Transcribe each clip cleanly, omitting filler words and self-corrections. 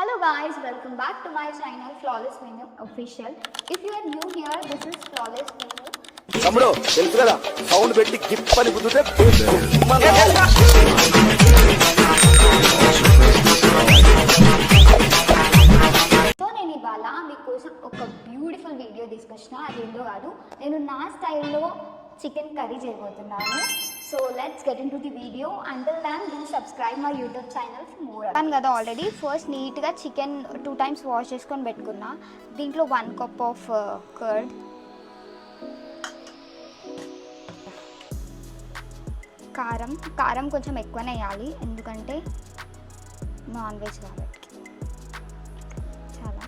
Hello guys, welcome back to my channel Flawless Menu Official. If you are new here, this is Flawless Menu. తమ్ముడు తెలుసు కదా sound పెట్టి gib అని కుదిరితే so నేను ఇవాళ మీకోసం ఒక బ్యూటిఫుల్ వీడియో తీసుకొచ్చిన. అదేందో కాదు, నేను నా స్టైల్లో చికెన్ కర్రీ చేయబోతున్నాను. So let's get into the video. Until then do subscribe my YouTube channel for more. అని కదా ఆల్రెడీ ఫస్ట్ నీట్గా చికెన్ 2 times వాష్ చేసుకొని పెట్టుకున్నా. దీంట్లో 1 cup ఆఫ్ కర్డ్, కారం కొంచెం ఎక్కువనే వేయాలి ఎందుకంటే నాన్ వెజ్ కాబట్టి. చాలా.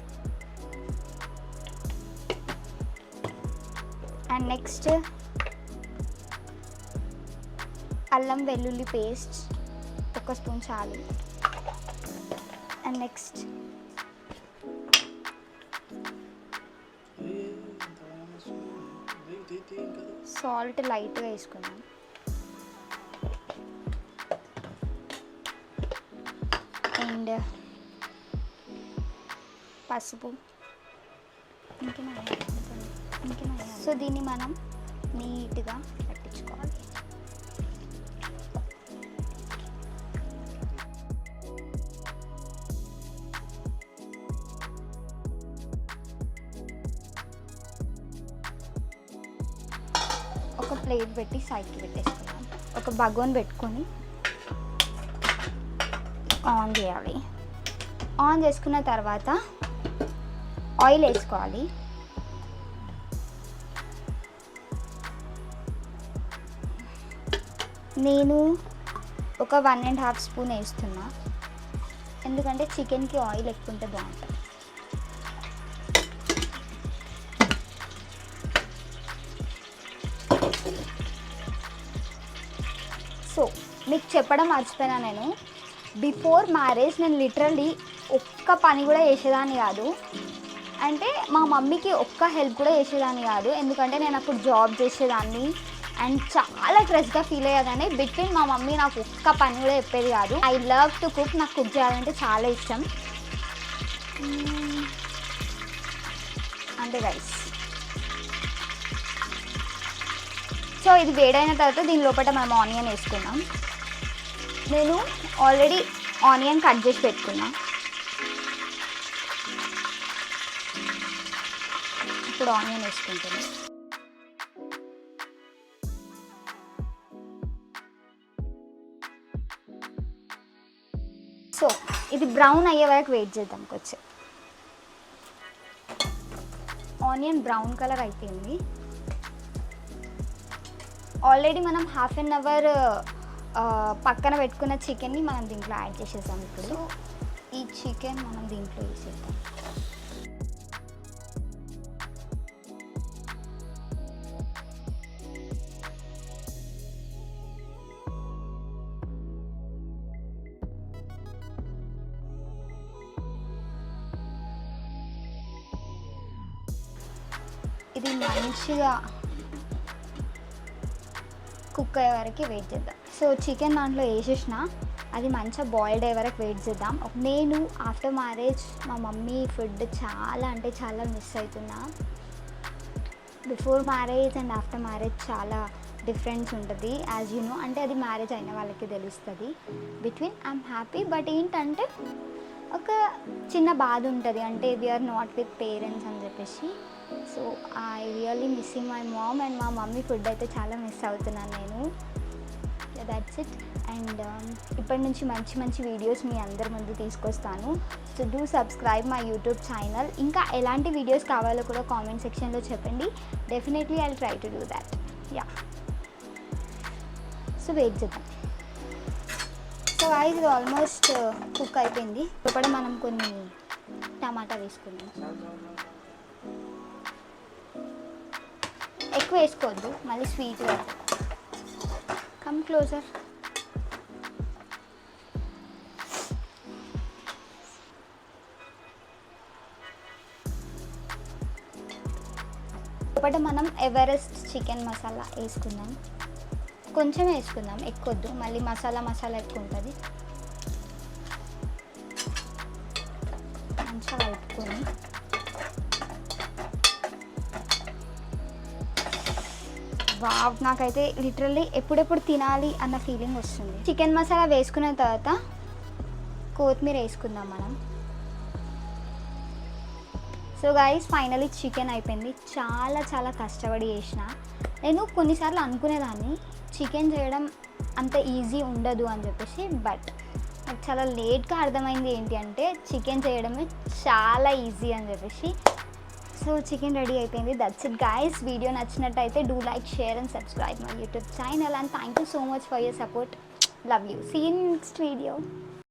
అండ్ నెక్స్ట్ అల్లం వెల్లుల్లి పేస్ట్ 1 స్పూన్ చాలు. అండ్ నెక్స్ట్ సాల్ట్ లైట్గా వేసుకున్నాం. అండ్ పసుపు. సో దీన్ని మనం నీట్గా పట్టించుకోవాలి. ఒక ప్లేట్ పెట్టి సైడ్కి పెట్టేసుకున్నాం. ఒక బగోన్ పెట్టుకొని ఆన్ చేయాలి. ఆన్ చేసుకున్న తర్వాత ఆయిల్ వేసుకోవాలి. నేను ఒక 1.5 స్పూన్ వేస్తున్నా ఎందుకంటే చికెన్కి ఆయిల్ ఎక్కువ ఉంటే బాగుంటుంది. సో మీకు చెప్పడం మర్చిపోయినా, నేను బిఫోర్ మ్యారేజ్ నేను లిటరల్లీ ఒక్క పని కూడా చేసేదాన్ని కాదు. అంటే మా మమ్మీకి ఒక్క హెల్ప్ కూడా చేసేదాన్ని కాదు ఎందుకంటే నేను అప్పుడు జాబ్ చేసేదాన్ని అండ్ చాలా స్ట్రెస్గా ఫీల్ అయ్యేదాన్ని. బిట్వీన్ మా మమ్మీ నాకు ఒక్క పని కూడా చెప్పేది కాదు. I love to cook. నాకు కుక్ చేయాలంటే చాలా ఇష్టం. అంటే రైస్. సో ఇది వేడైన తర్వాత దీని లోపల మనం ఆనియన్ వేసుకున్నాం. నేను ఆల్రెడీ ఆనియన్ కట్ చేసి పెట్టుకున్నా. ఇప్పుడు ఆనియన్ వేసుకుంటున్నాను. సో ఇది బ్రౌన్ అయ్యే వరకు వెయిట్ చేద్దాం. కొంచెం ఆనియన్ బ్రౌన్ కలర్ అయిపోయింది. ఆల్రెడీ మనం 1/2 hour పక్కన పెట్టుకున్న చికెన్ని మనం దీంట్లో యాడ్ చేసేసాం. ఇప్పుడు ఈ చికెన్ మనం దీంట్లో వేసేద్దాం. ఇది మంచిగా కుక్ అయ్యే వరకు వెయిట్ చేద్దాం. సో చికెన్ దాంట్లో వేసేసిన అది మంచిగా బాయిల్డ్ అయ్యే వరకు వెయిట్ చేద్దాం. నేను ఆఫ్టర్ మ్యారేజ్ మా మమ్మీ ఫుడ్ చాలా అంటే చాలా మిస్ అవుతున్నా. Before marriage and after marriage చాలా డిఫరెన్స్ ఉంటుంది యాజ్ యూ నో. అంటే అది మ్యారేజ్ అయిన వాళ్ళకి తెలుస్తుంది. బిట్వీన్ ఐఎమ్ హ్యాపీ బట్ ఏంటంటే ఒక చిన్న బాధ ఉంటుంది. అంటే వీఆర్ నాట్ విత్ పేరెంట్స్ అని చెప్పేసి. So I really missing my mom and మా మమ్మీ ఫుడ్ అయితే చాలా మిస్ అవుతున్నాను నేను. That's it. అండ్ ఇప్పటి నుంచి మంచి మంచి వీడియోస్ మీ అందరి ముందు తీసుకొస్తాను. So do subscribe my YouTube channel. ఇంకా ఎలాంటి వీడియోస్ కావాలో కూడా కామెంట్ సెక్షన్లో చెప్పండి. Definitely I will try to do that. Yeah. So wait చేద్దాం. సో గైస్ ఇది ఆల్మోస్ట్ కుక్ అయిపోయింది. ఇప్పుడు మనం కొన్ని టమాటా వేసుకుందాం. ఎక్కువ వేసుకోవద్దు, మళ్ళీ స్వీట్గా. Come closer. ఇప్పుడు మనం ఎవరెస్ట్ చికెన్ మసాలా వేసుకుందాం. కొంచెం వేసుకుందాం, ఎక్కువద్దు, మళ్ళీ మసాలా ఎక్కువ ఉంటుంది. మంచిగా కలుపుకొని వావ్, నాకైతే లిటరల్లీ ఎప్పుడెప్పుడు తినాలి అన్న ఫీలింగ్ వస్తుంది. చికెన్ మసాలా వేసుకున్న తర్వాత కొత్తిమీర వేసుకుందాం మనం. సో గైస్, ఫైనలీ చికెన్ అయిపోయింది. చాలా చాలా కష్టపడి చేసిన. నేను కొన్నిసార్లు అనుకునేదాన్ని చికెన్ చేయడం అంత ఈజీ ఉండదు అని చెప్పేసి, బట్ నాకు చాలా లేట్గా అర్థమైంది ఏంటి అంటే చికెన్ చేయడమే చాలా ఈజీ అని చెప్పేసి. సో చికెన్ రెడీ అయిపోయింది. That's it guys. వీడియో నచ్చినట్టయితే do like, share and subscribe my YouTube channel. And thank you so much for your support. Love you. See you in next video.